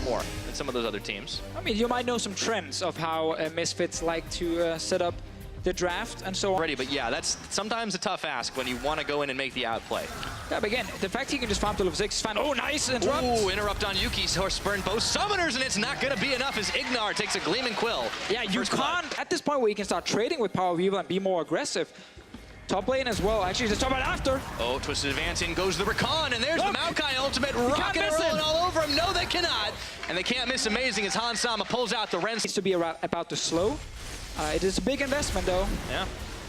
more than some of those other teams. I mean, you might know some trends of how Misfits like to set up the draft and so on. Ready, but yeah, that's sometimes a tough ask when you want to go in and make the outplay. Yeah, but again, the fact he can just farm to level 6 is fine. Oh, nice interrupt. Ooh, interrupt on Yuki's horse burn both summoners, and it's not going to be enough as Ignar takes a Gleaming Quill. Yeah, you can't, at this point where you can start trading with Power of Evil and be more aggressive. Top lane as well, actually, just top lane after. Oh, Twisted Advance, in goes the Rakan, and there's the Maokai ultimate, rocking and rolling all over him. No, they cannot, and they can't miss Amazing as Hans Sama pulls out the Ren. Needs to be about to slow. It is a big investment, though. Yeah.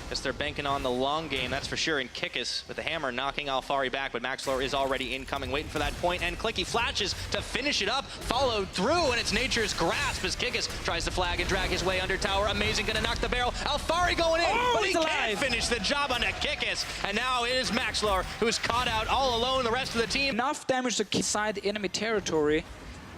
Guess they're banking on the long game, that's for sure. And Kickus with the hammer knocking Alfari back, but Maxlor is already incoming, waiting for that point, and Clicky flashes to finish it up, followed through, and it's Nature's Grasp as Kickus tries to flag and drag his way under tower. Amazing, gonna knock the barrel. Alfari going in, but he can't finish the job on a Kickus, and now it is Maxlor who's caught out all alone. The rest of the team. Enough damage to inside the enemy territory.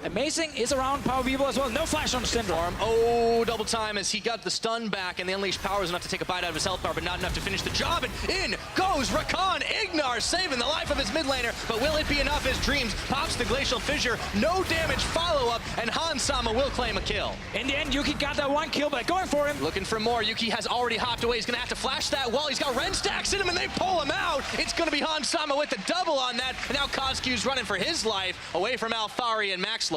Amazing is around Power of Evil as well. No flash on Syndrome. Oh, double time as he got the stun back, and the Unleashed Power is enough to take a bite out of his health bar, but not enough to finish the job. And in goes Rakan. Ignar saving the life of his mid laner, but will it be enough as Dreams pops the Glacial Fissure? No damage follow-up, and Hans Sama will claim a kill. In the end, Yuki got that one kill, but going for him. Looking for more. Yuki has already hopped away. He's going to have to flash that wall. He's got Ren stacks in him, and they pull him out. It's going to be Hans Sama with the double on that, and now Kozcu's running for his life away from Alfari and Maxlor.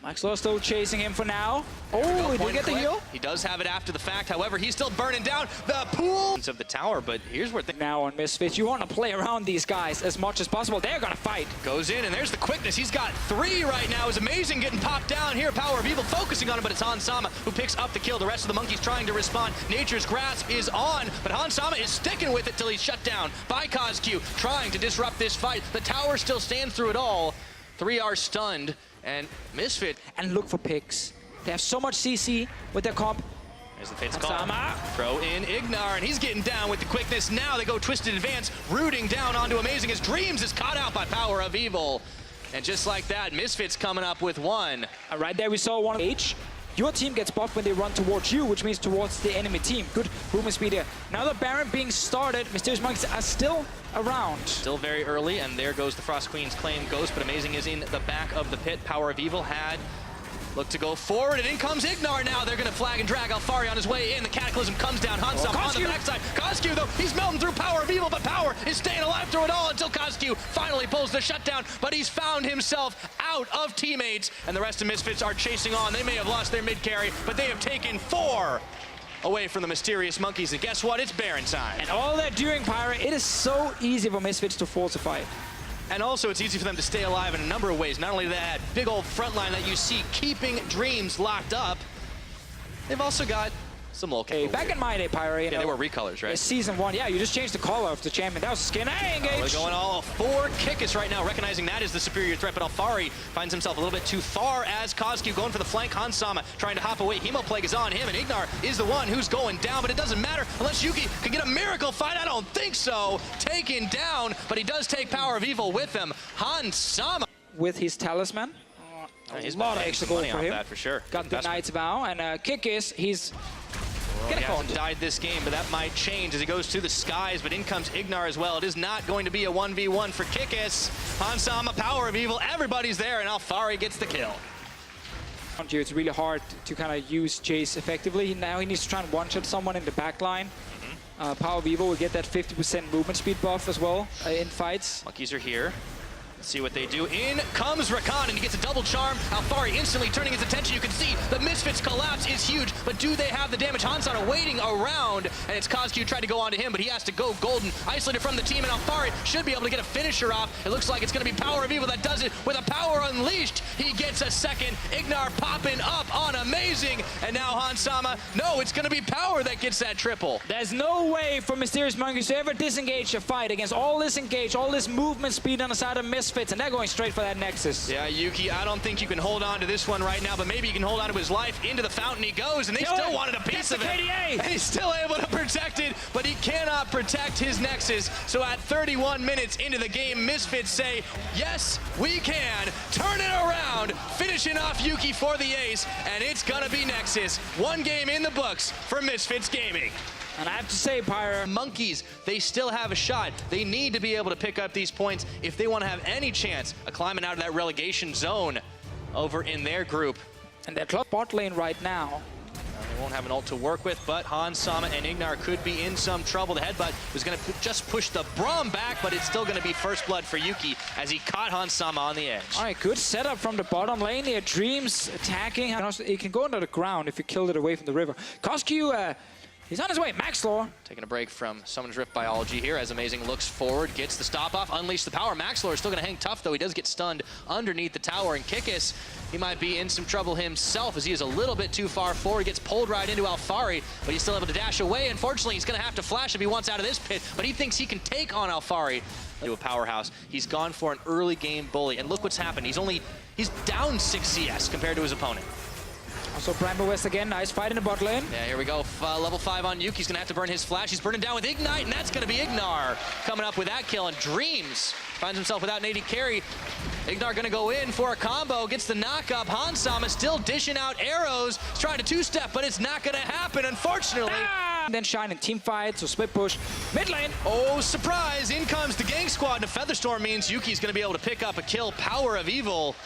Maxlor still chasing him for now. Oh, he did get the heal. He does have it after the fact. However, he's still burning down the pool of the tower, but here's where now on Misfits, you want to play around these guys as much as possible. They're going to fight. Goes in, and there's the quickness. He's got 3 right now. Is Amazing getting popped down here. Power of Evil focusing on him, but it's Hans Sama who picks up the kill. The rest of the monkeys trying to respond. Nature's Grasp is on, but Hans Sama is sticking with it till he's shut down by Kozcu, trying to disrupt this fight. The tower still stands through it all. 3 are stunned. And Misfit. And look for picks. They have so much CC with their comp. There's the Fate's call. Throw in Ignar, and he's getting down with the quickness. Now they go Twisted Advance, rooting down onto Amazing as Dreams is caught out by Power of Evil. And just like that, Misfits coming up with 1. Right there we saw one H. Your team gets buffed when they run towards you, which means towards the enemy team. Good movement speed here. Now the Baron being started. Mysterious Monkeys are still around. Still very early, and there goes the Frost Queen's claim ghost, but Amazing is in the back of the pit. Power of Evil had looked to go forward, and in comes Ignar now. They're going to flag and drag Alfari on his way in. The Cataclysm comes down. Hans Sama on the backside. Kozcu, though, he's melting through Power of Evil, but Power is staying alive through it all until Kozcu finally pulls the shutdown, but he's found himself out of teammates, and the rest of Misfits are chasing on. They may have lost their mid carry, but they have taken 4 away from the Mysterious Monkeys, and guess what? It's Baron time. And all they're doing, Pyra, it is so easy for Misfits to falsify. And also, it's easy for them to stay alive in a number of ways. Not only that big old front line that you see keeping Dreams locked up, they've also got some little back in my day, Pyra, they were recolors, right? Season 1, yeah, you just changed the color of the champion. That was skin. Hey, engage! They're going all for Kickus right now, recognizing that is the superior threat, but Alfari finds himself a little bit too far as Kozcu going for the flank. Hans Sama trying to hop away. Hemoplague is on him, and Ignar is the one who's going down, but it doesn't matter unless Yuki can get a miracle fight. I don't think so. Taken down, but he does take Power of Evil with him. Hans Sama with his talisman. He's a lot of extra gold for him. That for sure. Got the Knight's Vow, and Kickus, he's he hasn't died this game, but that might change as he goes to the skies, but in comes Ignar as well. It is not going to be a 1v1 for Kickus. Hans Sama, Power of Evil, everybody's there, and Alfari gets the kill. It's really hard to kind of use Jace effectively. Now he needs to try and one-shot someone in the back line. Power of Evil will get that 50% movement speed buff as well in fights. Monkeys are here. Let's see what they do. In comes Rakan, and he gets a double charm. Alfari instantly turning his attention. You can see the Misfits collapse is huge, but do they have the damage? Hansana waiting around, and it's Kozcu tried to go onto him, but he has to go golden. Isolated from the team, and Alfari should be able to get a finisher off. It looks like it's going to be Power of Evil that does it with a power unleashed. He gets a second. Ignar popping up on Amazing, and now Hansama. No, it's going to be Power that gets that triple. There's no way for Mysterious Monkeys to ever disengage a fight against all this engage, all this movement speed on the side of Misfits. And they're going straight for that Nexus. Yeah, Yuki, I don't think you can hold on to this one right now, but maybe you can hold on to his life. Into the fountain he goes, and they still wanted a piece of it. And he's still able to protect it, but he cannot protect his Nexus. So at 31 minutes into the game, Misfits say, yes, we can. Turn it around, finishing off Yuki for the ace, and it's gonna be Nexus. 1 game in the books for Misfits Gaming. And I have to say, Pyra, Monkeys, they still have a shot. They need to be able to pick up these points if they want to have any chance of climbing out of that relegation zone. over in their group. And they're club bot lane right now. They won't have an ult to work with, but Hans Sama and Ignar could be in some trouble. The headbutt was going to just push the Braum back, but it's still going to be first blood for Yuki as he caught Hans Sama on the edge. All right, good setup from the bottom lane here. Dreams attacking. And also, it can go under the ground if you killed it away from the river. Koskyu, he's on his way. Maxlor. Taking a break from Summoner's Rift biology here as Amazing looks forward, gets the stop off, unleash the power. Maxlor is still going to hang tough, though. He does get stunned underneath the tower, and Kikis, he might be in some trouble himself as he is a little bit too far forward. He gets pulled right into Alfari, but he's still able to dash away. Unfortunately, he's going to have to flash if he wants out of this pit, but he thinks he can take on Alfari to a powerhouse. He's gone for an early game bully, and look what's happened. He's down 6 CS compared to his opponent. Also, Bramble West again. Nice fight in the bot lane. Yeah, here we go. Level 5 on Yuki. He's going to have to burn his flash. He's burning down with Ignite, and that's going to be Ignar coming up with that kill. And Dreams finds himself without an AD carry. Ignar going to go in for a combo. Gets the knock up. Hans Sama still dishing out arrows. He's trying to two-step, but it's not going to happen, unfortunately. And then Shine in team fight, so split push. Mid lane. Oh, surprise. In comes the gang squad, and a Featherstorm means Yuki's going to be able to pick up a kill. Power of Evil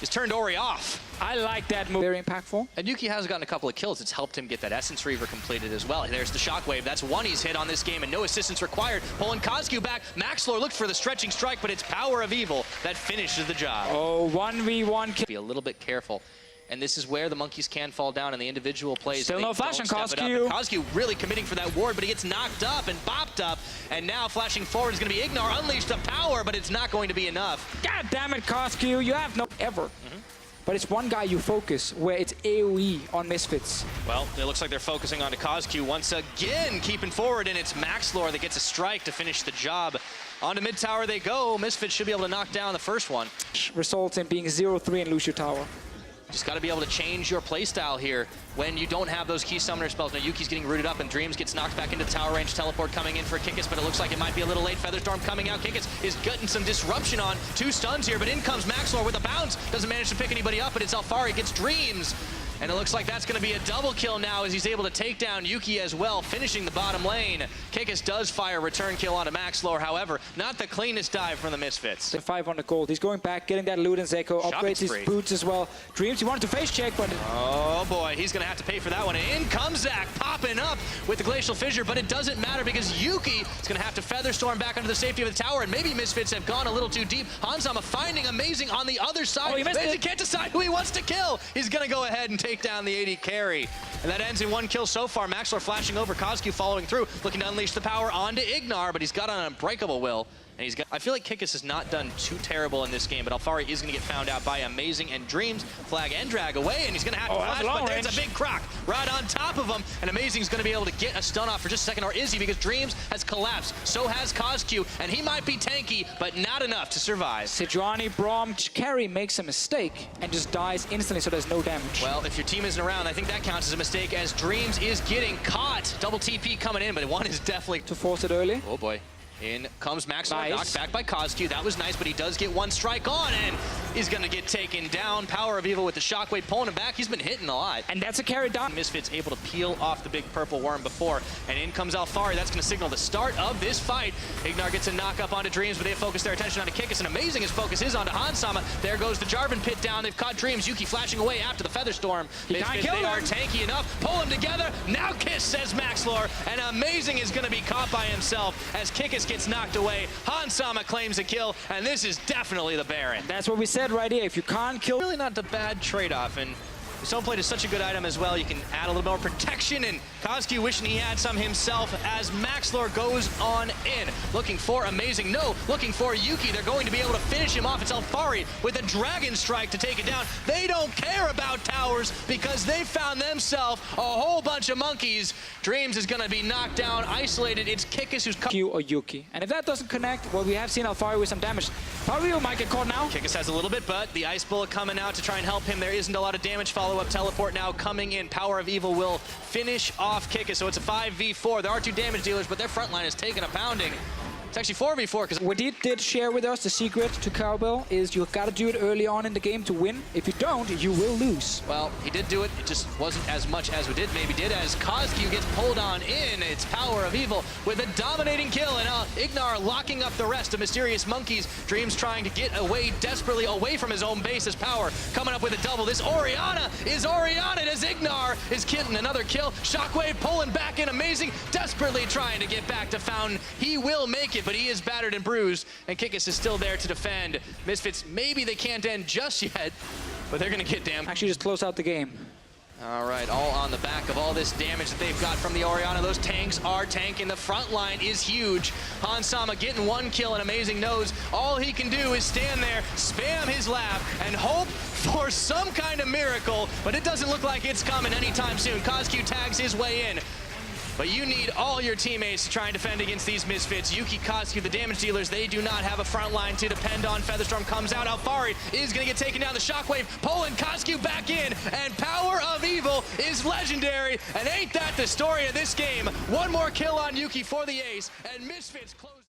has turned Ori off. I like that move. Very impactful. And Yuki has gotten a couple of kills. It's helped him get that Essence Reaver completed as well. There's the Shockwave. That's one he's hit on this game, and no assistance required. Pulling Koskyu back. Maxlor looked for the stretching strike, but it's Power of Evil that finishes the job. Oh, 1v1 kill. Be a little bit careful. And this is where the monkeys can fall down in the individual plays. Still no flash on Koskyu. Koskyu really committing for that ward, but he gets knocked up and bopped up. And now flashing forward is going to be Ignar. Unleash the power, but it's not going to be enough. God damn it, Koskyu. You have no ever. But it's one guy you focus, where it's AoE on Misfits. Well, it looks like they're focusing on Koskyu once again, keeping forward, and it's Maxlor that gets a strike to finish the job. On to mid tower they go. Misfits should be able to knock down the first one. Results in being 0-3 and lose your tower. Just got to be able to change your playstyle here when you don't have those key summoner spells. Now Yuki's getting rooted up and Dreams gets knocked back into the tower range. Teleport coming in for Kikis, but it looks like it might be a little late. Featherstorm coming out. Kikis is getting some disruption on. 2 stuns here, but in comes Maxlor with a bounce. Doesn't manage to pick anybody up, but it's Alfari gets Dreams. And it looks like that's going to be a double kill now as he's able to take down Yuki as well, finishing the bottom lane. Kikis does fire return kill onto Maxlor, however, not the cleanest dive from the Misfits. The 500 gold. He's going back, getting that loot and Zeko, upgrades his boots as well. Dreams, he wanted to face check, but... Oh boy, he's going to have to pay for that one. And in comes Zach, popping up with the Glacial Fissure, but it doesn't matter because Yuki is going to have to Featherstorm back under the safety of the tower, and maybe Misfits have gone a little too deep. Hans Sama finding Amazing on the other side. Oh, he missed it. He can't decide who he wants to kill. He's going to go ahead and take down the AD carry. And that ends in 1 kill so far. Maxlor flashing over, Koskyu following through, looking to unleash the power onto Ignar, but he's got an unbreakable will. And he's got, I feel like Kikis has not done too terrible in this game, but Alfari is going to get found out by Amazing and Dreams. Flag and drag away, and he's going to have to flash, but there's a big croc right on top of him. And Amazing's going to be able to get a stun off for just a second, or is he? Because Dreams has collapsed. So has Koskyu, and he might be tanky, but not enough to survive. Sejuani Braum carry makes a mistake and just dies instantly, so there's no damage. Well, if your team isn't around, I think that counts as a mistake, as Dreams is getting caught. Double TP coming in, but one is definitely... To force it early. Oh boy. In comes Maxlor, knocked back by Koskyu. That was nice, but he does get 1 strike on, and he's going to get taken down. Power of Evil with the Shockwave pulling him back. He's been hitting a lot. And that's a carry down. Misfits able to peel off the big purple worm before, and in comes Alfari. That's going to signal the start of this fight. Ignar gets a knock up onto Dreams, but they focus their attention onto Kikis, and Amazing his focus is onto Hans Sama. There goes the Jarvan pit down. They've caught Dreams. Yuki flashing away after the Featherstorm. Misfits, they are tanky enough. Pull them together. Now Kiss, says Maxlor, and Amazing is going to be caught by himself as Kikis gets knocked away. Hans Sama claims a kill, and this is definitely the Baron. That's what we said right here. If you can't kill... Really not a bad trade-off, and Stoneplate is such a good item as well. You can add a little more protection, and Koskyu wishing he had some himself as Maxlor goes on in. Looking for Amazing. No, looking for Yuki. They're going to be able to finish him off. It's Alfari with a Dragon Strike to take it down. They don't care about towers because they found themselves a whole bunch of monkeys. Dreams is going to be knocked down, isolated. It's Kikis who's... Q or Yuki. And if that doesn't connect, well, we have seen Alfari with some damage. Alfari might get caught now. Kikis has a little bit, but the Ice Bullet coming out to try and help him. There isn't a lot of damage. Follow-up teleport now coming in. Power of Evil will finish off Kikis, so it's a 5v4. There are 2 damage dealers, but their front line is taking a pounding. It's actually 4v4 because What he did share with us, the secret to Cowbell, is you got to do it early on in the game to win. If you don't, you will lose. well, he did do it. It just wasn't as much as we maybe did as Kozq gets pulled on in. It's Power of Evil with a dominating kill, and Ignar locking up the rest of Mysterious Monkeys. Dreams trying to get away desperately away from his own base as Power coming up with a double. This Orianna is Orianna as Ignar is getting another kill. Shockwave pulling back in, amazing, desperately trying to get back to Fountain. He will make it, but he is battered and bruised, and Kikis is still there to defend. Misfits, maybe they can't end just yet, but they're gonna get damn. Actually, just close out the game. All right, all on the back of all this damage that they've got from the Orianna. Those tanks are tanking. The front line is huge. Hansama getting one kill, and Amazing knows all he can do is stand there, spam his lap, and hope for some kind of miracle, but it doesn't look like it's coming anytime soon. Kozq tags his way in. But you need all your teammates to try and defend against these Misfits. Yuki, Kozq, the damage dealers, they do not have a front line to depend on. Featherstorm comes out. Alfari is going to get taken down. The Shockwave pulling Kozq back in. And Power of Evil is legendary. And ain't that the story of this game? One more kill on Yuki for the ace. And Misfits close.